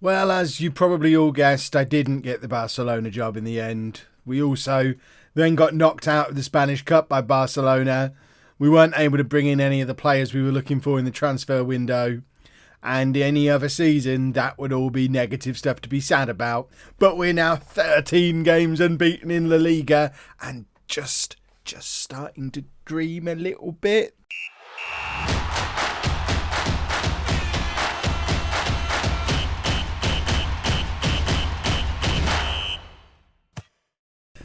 Well, as you probably all guessed, I didn't get the Barcelona job in the end. We also then got knocked out of the Spanish Cup by Barcelona. We weren't able to bring in any of the players we were looking for in the transfer window. And any other season, that would all be negative stuff to be sad about. But we're now 13 games unbeaten in La Liga and just starting to dream a little bit.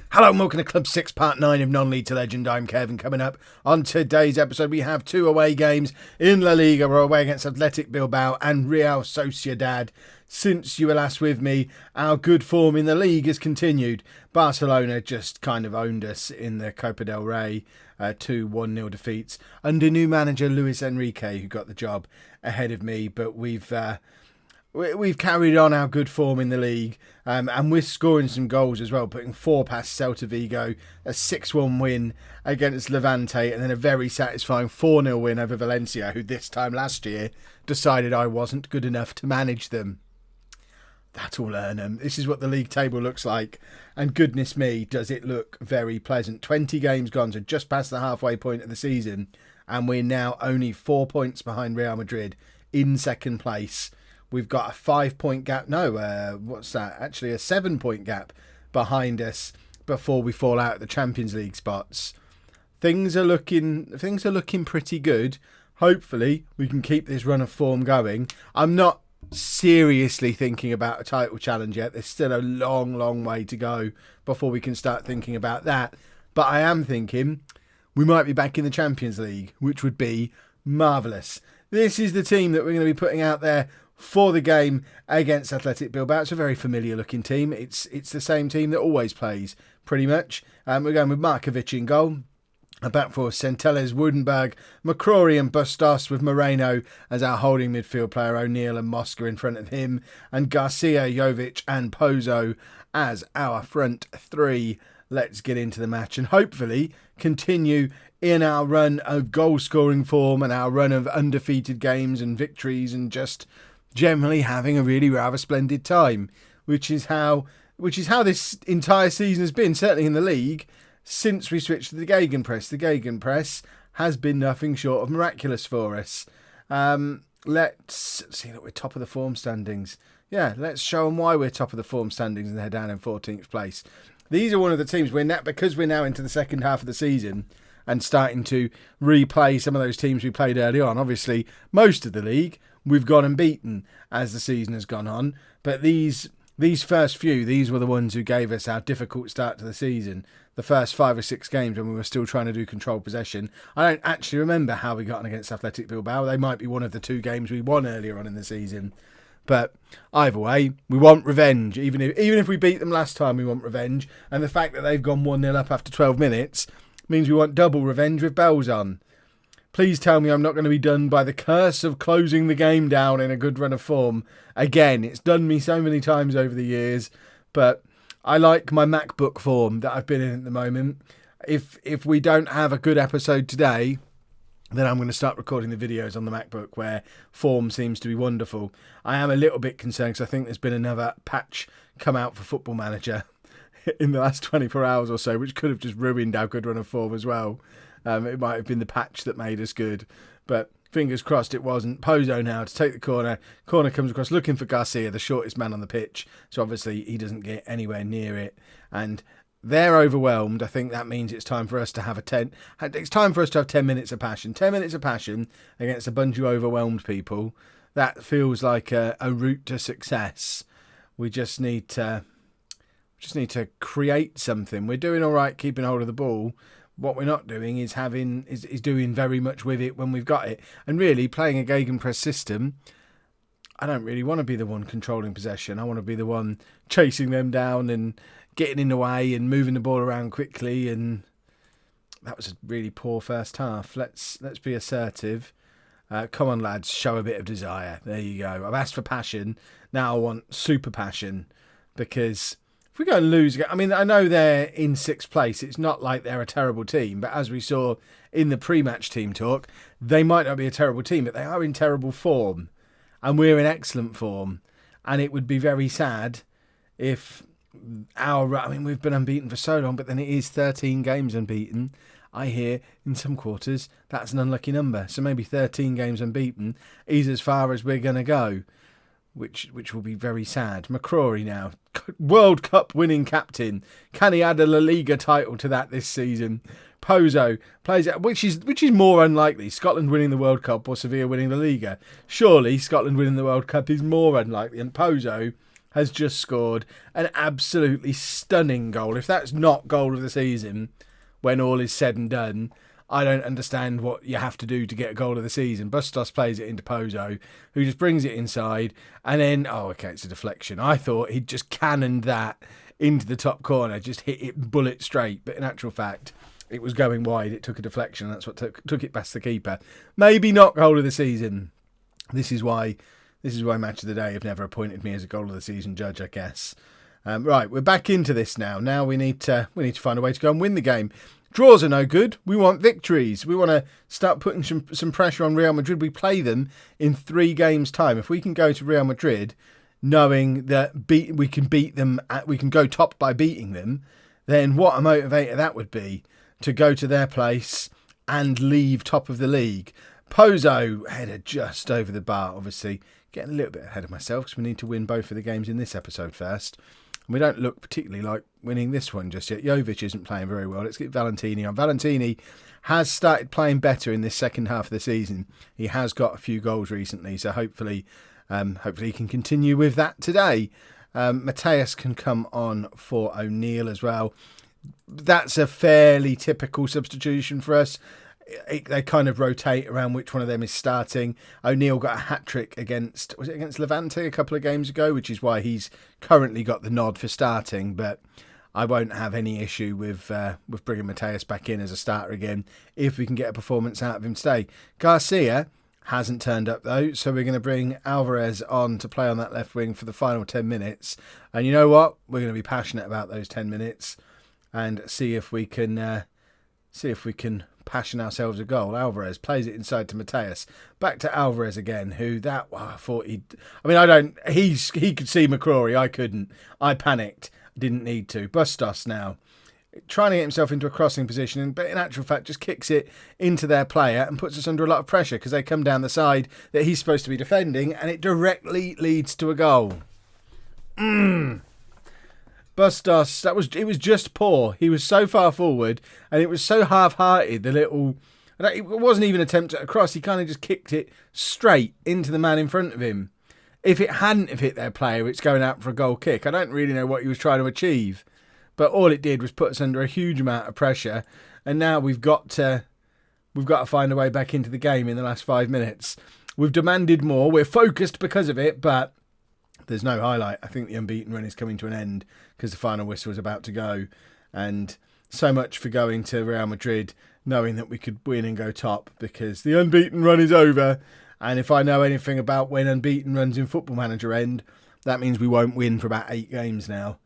Hello and welcome to Club 6 Part 9 of Non-League to Legend. I'm Kevin. Coming up on today's episode, we have two away games in La Liga. We're away against Athletic Bilbao and Real Sociedad. Since you were last with me, our good form in the league has continued. Barcelona just kind of owned us in the Copa del Rey, 2 1-0 defeats under new manager Luis Enrique, who got the job ahead of me. But we've carried on our good form in the league, and we're scoring some goals as well, putting 4 past Celta Vigo, a 6-1 win against Levante, and then a very satisfying 4-0 win over Valencia, who this time last year decided I wasn't good enough to manage them. That'll learn them. This is what the league table looks like, and goodness me, does it look very pleasant. 20 games gone, so just past the halfway point of the season, and we're now only 4 points behind Real Madrid in second place. We've got a 5-point gap. No, what's that? Actually, a 7-point gap behind us before we fall out of the Champions League spots. Things are looking pretty good. Hopefully, we can keep this run of form going. I'm not seriously thinking about a title challenge yet. There's still a long way to go before we can start thinking about that. But I am thinking we might be back in the Champions League, which would be marvellous. This is the team that we're going to be putting out there for the game against Athletic Bilbao. It's a very familiar looking team. It's the same team that always plays, pretty much. We're going with Markovic in goal. A back four, Centelles, Woodenberg, McCrory and Bustos, with Moreno as our holding midfield player, O'Neill and Mosca in front of him, and Garcia, Jovic and Pozo as our front three. Let's get into the match and hopefully continue in our run of goal scoring form and our run of undefeated games and victories, and just generally having a really rather splendid time, which is how this entire season has been, certainly in the league, since we switched to the Gegenpress. The Gegenpress has been nothing short of miraculous for us. Let's see that we're top of the form standings. Yeah, let's show them why we're top of the form standings and they're down in 14th place. These are one of the teams because we're now into the second half of the season and starting to replay some of those teams we played early on. Obviously, most of the league we've gone and beaten as the season has gone on. But these first few, these were the ones who gave us our difficult start to the season. The first 5 or 6 games when we were still trying to do controlled possession. I don't actually remember how we got on against Athletic Bilbao. They might be one of the 2 games we won earlier on in the season. But either way, we want revenge. Even if we beat them last time, we want revenge. And the fact that they've gone 1-0 up after 12 minutes means we want double revenge with bells on. Please tell me I'm not going to be done by the curse of closing the game down in a good run of form. Again, it's done me so many times over the years, but I like my MacBook form that I've been in at the moment. If we don't have a good episode today, then I'm going to start recording the videos on the MacBook where form seems to be wonderful. I am a little bit concerned because I think there's been another patch come out for Football Manager in the last 24 hours or so, which could have just ruined our good run of form as well. It might have been the patch that made us good, but fingers crossed it wasn't. Pozo now to take the corner. Corner comes across looking for Garcia, the shortest man on the pitch. So obviously he doesn't get anywhere near it. And they're overwhelmed. I think that means it's time for us to have It's time for us to have 10 minutes of passion. 10 minutes of passion against a bunch of overwhelmed people. That feels like a route to success. We just need to create something. We're doing all right keeping hold of the ball. What we're not doing is doing very much with it when we've got it. And really, playing a Gegenpress system, I don't really want to be the one controlling possession. I want to be the one chasing them down and getting in the way and moving the ball around quickly. And that was a really poor first half. Let's be assertive. Come on, lads, show a bit of desire. There you go. I've asked for passion. Now I want super passion, because if we go and lose, I mean, I know they're in 6th place. It's not like they're a terrible team. But as we saw in the pre-match team talk, they might not be a terrible team, but they are in terrible form. And we're in excellent form. And it would be very sad if we've been unbeaten for so long, but then it is 13 games unbeaten. I hear in some quarters that's an unlucky number. So maybe 13 games unbeaten is as far as we're going to go, which will be very sad. McCrory now, World Cup winning captain. Can he add a La Liga title to that this season? Pozo plays it, which is more unlikely. Scotland winning the World Cup or Sevilla winning the Liga. Surely Scotland winning the World Cup is more unlikely. And Pozo has just scored an absolutely stunning goal. If that's not goal of the season, when all is said and done, I don't understand what you have to do to get a goal of the season. Bustos plays it into Pozo, who just brings it inside. And then, it's a deflection. I thought he'd just cannoned that into the top corner, just hit it bullet straight. But in actual fact, it was going wide. It took a deflection. That's what took it past the keeper. Maybe not goal of the season. This is why Match of the Day have never appointed me as a goal of the season judge, I guess. Right, we're back into this now. Now we need to find a way to go and win the game. Draws are no good. We want victories. We want to start putting some pressure on Real Madrid. We play them in 3 games' time. If we can go to Real Madrid knowing that we can beat them, we can go top by beating them, then what a motivator that would be to go to their place and leave top of the league. Pozo headed just over the bar, obviously. Getting a little bit ahead of myself because we need to win both of the games in this episode first. And we don't look particularly like winning this one just yet. Jovic isn't playing very well. Let's get Valentini on. Valentini has started playing better in this second half of the season. He has got a few goals recently, so hopefully he can continue with that today. Mateus can come on for O'Neill as well. That's a fairly typical substitution for us. They kind of rotate around which one of them is starting. O'Neill got a hat-trick against Levante a couple of games ago, which is why he's currently got the nod for starting, but I won't have any issue with bringing Mateus back in as a starter again if we can get a performance out of him today. Garcia hasn't turned up though, so we're going to bring Alvarez on to play on that left wing for the final 10 minutes. And you know what? We're going to be passionate about those 10 minutes and see if we can passion ourselves a goal. Alvarez plays it inside to Mateus. Back to Alvarez again, he could see McCrory, I couldn't. I panicked, didn't need to. Bustos now, trying to get himself into a crossing position, but in actual fact just kicks it into their player and puts us under a lot of pressure because they come down the side that he's supposed to be defending and it directly leads to a goal. Bustos, it was just poor. He was so far forward and it was so half-hearted. It wasn't even an attempt at a cross. He kind of just kicked it straight into the man in front of him. If it hadn't have hit their player, it's going out for a goal kick. I don't really know what he was trying to achieve, but all it did was put us under a huge amount of pressure. And now we've got to find a way back into the game in the last 5 minutes. We've demanded more. We're focused because of it, but there's no highlight. I think the unbeaten run is coming to an end because the final whistle is about to go. And so much for going to Real Madrid knowing that we could win and go top, because the unbeaten run is over. And if I know anything about when unbeaten runs in Football Manager end, that means we won't win for about 8 games now.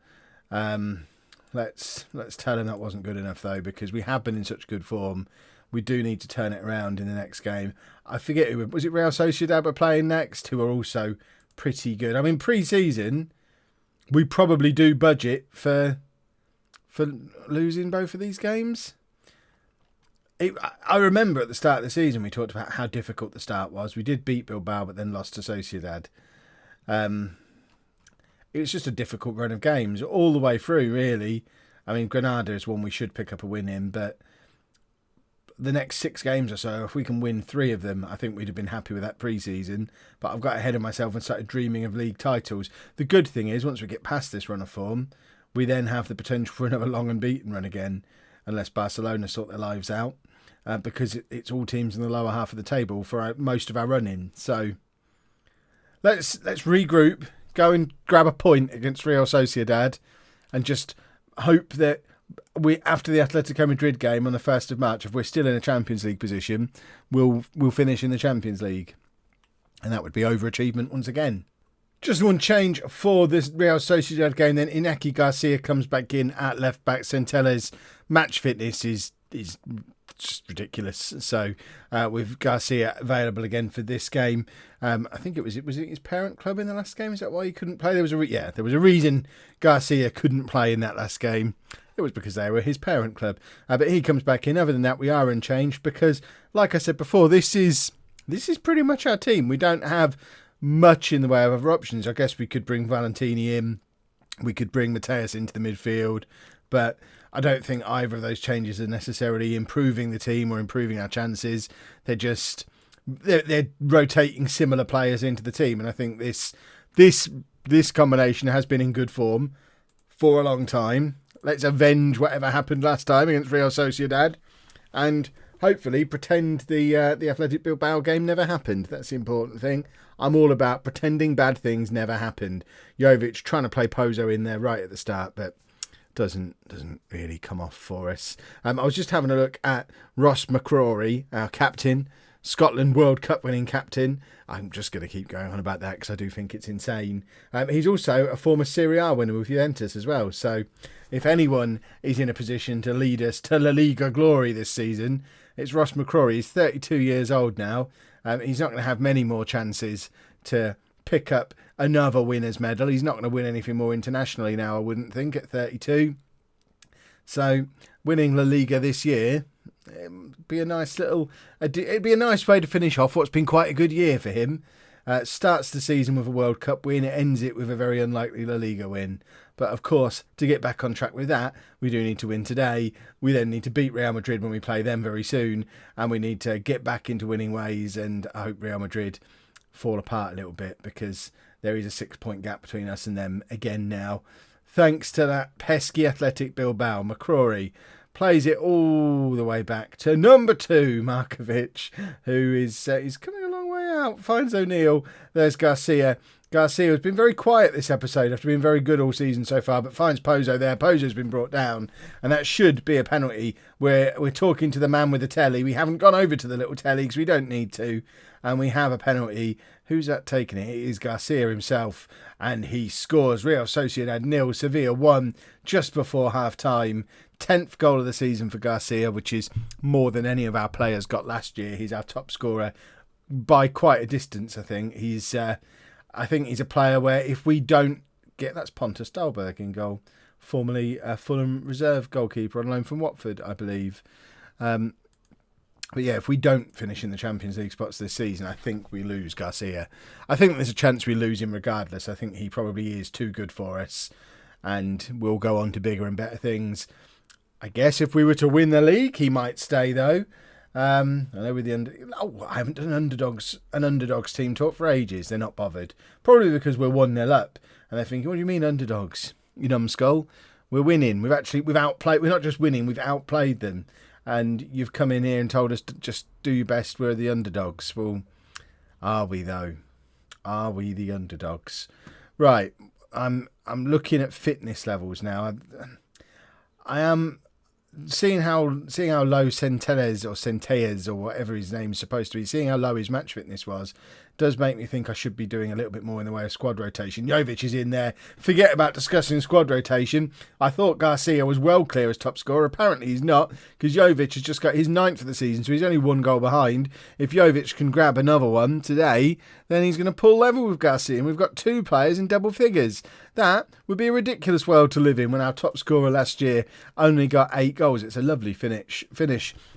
Let's tell him that wasn't good enough though, because we have been in such good form. We do need to turn it around in the next game. I forget who was it. Real Sociedad were playing next, who are also pretty good. I mean, pre-season, we probably do budget for losing both of these games. I remember at the start of the season we talked about how difficult the start was. We did beat Bilbao, but then lost to Sociedad. It was just a difficult run of games all the way through, really. I mean, Granada is one we should pick up a win in, but the next 6 games or so, if we can win 3 of them, I think we'd have been happy with that pre-season. But I've got ahead of myself and started dreaming of league titles. The good thing is, once we get past this run of form, we then have the potential for another long unbeaten run again, unless Barcelona sort their lives out, because it's all teams in the lower half of the table for most of our run-in. So let's regroup, go and grab a point against Real Sociedad, and just hope that we, after the Atletico Madrid game on the 1st of March, if we're still in a Champions League position, we'll finish in the Champions League. And that would be overachievement once again. Just one change for this Real Sociedad game then. Iñaki Garcia comes back in at left back. Centellas' match fitness is just ridiculous. So with Garcia available again for this game, I think it was his parent club in the last game. Is that why he couldn't play? There was a reason Garcia couldn't play in that last game. It was because they were his parent club. But he comes back in. Other than that, we are unchanged because, like I said before, this is pretty much our team. We don't have much in the way of other options. I guess we could bring Valentini in. We could bring Mateus into the midfield. But I don't think either of those changes are necessarily improving the team or improving our chances. They're rotating similar players into the team. And I think this combination has been in good form for a long time. Let's avenge whatever happened last time against Real Sociedad and hopefully pretend the Athletic Bilbao game never happened. That's the important thing. I'm all about pretending bad things never happened. Jovic trying to play Pozo in there right at the start, but doesn't really come off for us. I was just having a look at Ross McCrory, our captain, Scotland World Cup winning captain. I'm just going to keep going on about that because I do think it's insane. He's also a former Serie A winner with Juventus as well. So if anyone is in a position to lead us to La Liga glory this season, it's Ross McCrory. He's 32 years old now. He's not going to have many more chances to pick up another winner's medal. He's not going to win anything more internationally now, I wouldn't think, at 32. So winning La Liga this year, it'd be a nice way to finish off what's been quite a good year for him. Starts the season with a World Cup win, ends it with a very unlikely La Liga win. But of course, to get back on track with that, we do need to win today. We then need to beat Real Madrid when we play them very soon. And we need to get back into winning ways. And I hope Real Madrid fall apart a little bit because there is a 6-point gap between us and them again now. Thanks to that pesky Athletic Bilbao. McCrory plays it all the way back to number 2, Markovic, who is he's coming a long way out. Finds O'Neill. There's Garcia. Garcia has been very quiet this episode after being very good all season so far, but finds Pozo there. Pozo's been brought down, and that should be a penalty. We're talking to the man with the telly. We haven't gone over to the little telly because we don't need to, and we have a penalty. Who's that taking it? It is Garcia himself, and he scores. Real Sociedad 0, Sevilla 1 just before half-time. 10th goal of the season for Garcia, which is more than any of our players got last year. He's our top scorer by quite a distance, I think. I think he's a player where if we don't get... That's Pontus Dahlberg in goal, formerly a Fulham reserve goalkeeper on loan from Watford, I believe. But yeah, if we don't finish in the Champions League spots this season, I think we lose Garcia. I think there's a chance we lose him regardless. I think he probably is too good for us and we'll go on to bigger and better things. I guess if we were to win the league, he might stay though. I know with I haven't done an underdogs team talk for ages. They're not bothered. Probably because we're 1-0 up. And they're thinking, what do you mean underdogs? You numbskull. We're winning. We've outplayed. We're not just winning, we've outplayed them. And you've come in here and told us to just do your best. We're the underdogs. Well, are we though? Are we the underdogs? Right. I'm looking at fitness levels now. I am seeing how low Centelles or whatever his name's supposed to be, seeing how low his match fitness was, does make me think I should be doing a little bit more in the way of squad rotation. Jovic is in there. Forget about discussing squad rotation. I thought Garcia was well clear as top scorer. Apparently he's not, because Jovic has just got his 9th for the season, so he's only 1 goal behind. If Jovic can grab another one today, then he's going to pull level with Garcia, and we've got 2 players in double figures. That would be a ridiculous world to live in when our top scorer last year only got 8 goals. It's a lovely finish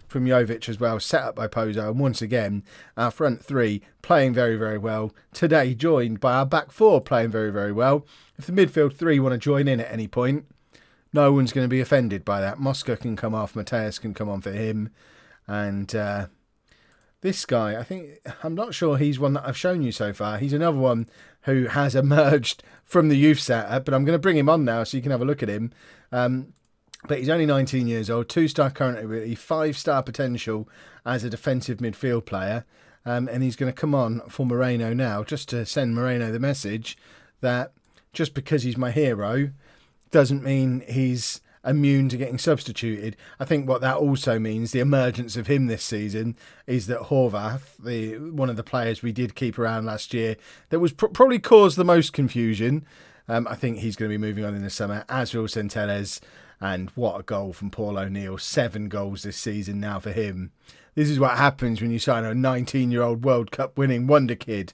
from Jovic as well, set up by Pozo, and once again our front 3 playing very, very well. Today joined by our back 4 playing very, very well. If the midfield 3 want to join in at any point, no one's going to be offended by that. Mosca can come off, Mateus can come on for him, and this guy, I'm not sure he's one that I've shown you so far. He's another one who has emerged from the youth setup, but I'm going to bring him on now so you can have a look at him. But he's only 19 years old, 2-star current ability, 5-star potential as a defensive midfield player. And he's going to come on for Moreno now, just to send Moreno the message that just because he's my hero doesn't mean he's immune to getting substituted. I think what that also means, the emergence of him this season, is that Horvath, one of the players we did keep around last year, that was probably caused the most confusion. I think he's going to be moving on in the summer, as will Centelles. And what a goal from Paul O'Neill. 7 goals this season now for him. This is what happens when you sign a 19-year-old World Cup winning wonder kid.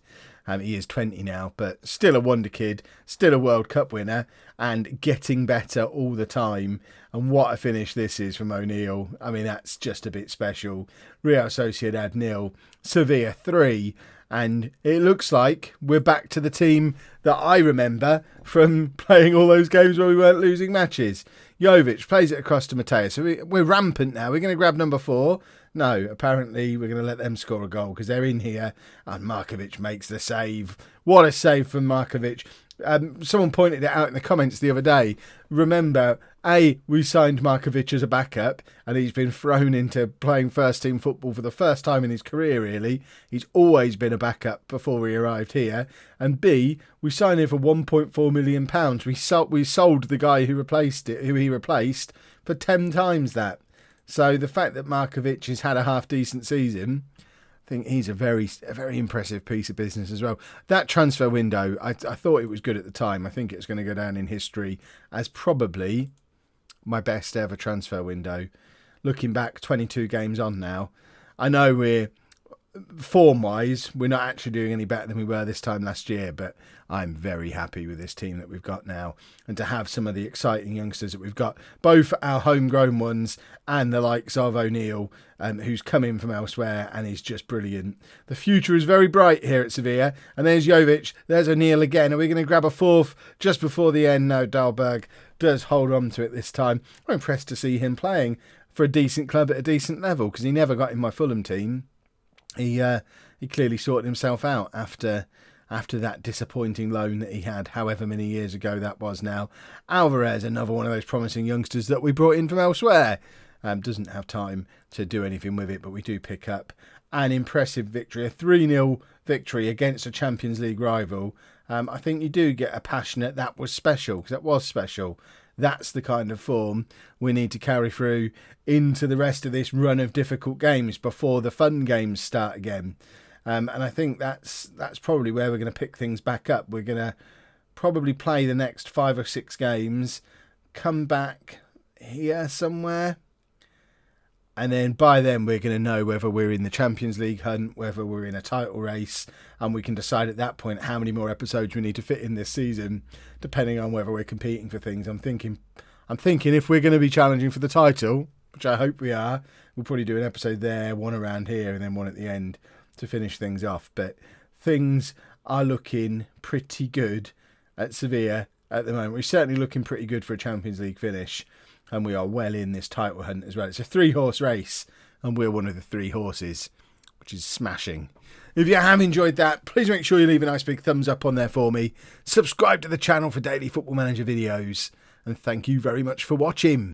He is 20 now, but still a wonder kid, still a World Cup winner, and getting better all the time. And what a finish this is from O'Neill. I mean, that's just a bit special. Real Sociedad 0, Sevilla 3. And it looks like we're back to the team that I remember from playing all those games where we weren't losing matches. Jovic plays it across to Mateus. So we're rampant now. We're going to grab number 4. No, apparently we're going to let them score a goal because they're in here. And Markovic makes the save. What a save from Markovic. Someone pointed it out in the comments the other day. Remember, we signed Markovic as a backup and he's been thrown into playing first team football for the first time in his career, really. He's always been a backup before we arrived here. And B, we signed him for £1.4 million. We sold the guy who he replaced for 10 times that. So the fact that Markovic has had a half decent season, I think he's a very impressive piece of business as well. That transfer window, I thought it was good at the time. I think it's going to go down in history as probably my best ever transfer window. Looking back 22 games on now, I know we're form-wise, we're not actually doing any better than we were this time last year, but I'm very happy with this team that we've got now. And to have some of the exciting youngsters that we've got, both our homegrown ones and the likes of O'Neill, who's come in from elsewhere and is just brilliant. The future is very bright here at Sevilla. And there's Jovic, there's O'Neill again. Are we going to grab a 4th just before the end? No, Dahlberg does hold on to it this time. I'm impressed to see him playing for a decent club at a decent level because he never got in my Fulham team. He clearly sorted himself out after that disappointing loan that he had, however many years ago that was now. Alvarez, another one of those promising youngsters that we brought in from elsewhere. Doesn't have time to do anything with it, but we do pick up an impressive victory, a 3-0 victory against a Champions League rival. I think you do get a passionate, that was special, because that was special. That's the kind of form we need to carry through into the rest of this run of difficult games before the fun games start again. And I think that's probably where we're going to pick things back up. We're going to probably play the next 5 or 6 games, come back here somewhere, and then by then we're going to know whether we're in the Champions League hunt, whether we're in a title race, and we can decide at that point how many more episodes we need to fit in this season, depending on whether we're competing for things. I'm thinking if we're going to be challenging for the title, which I hope we are, we'll probably do an episode there, one around here, and then one at the end to finish things off. But things are looking pretty good at Sevilla at the moment. We're certainly looking pretty good for a Champions League finish. And we are well in this title hunt as well. It's a 3-horse race, and we're one of the 3 horses, which is smashing. If you have enjoyed that, please make sure you leave a nice big thumbs up on there for me. Subscribe to the channel for daily Football Manager videos. And thank you very much for watching.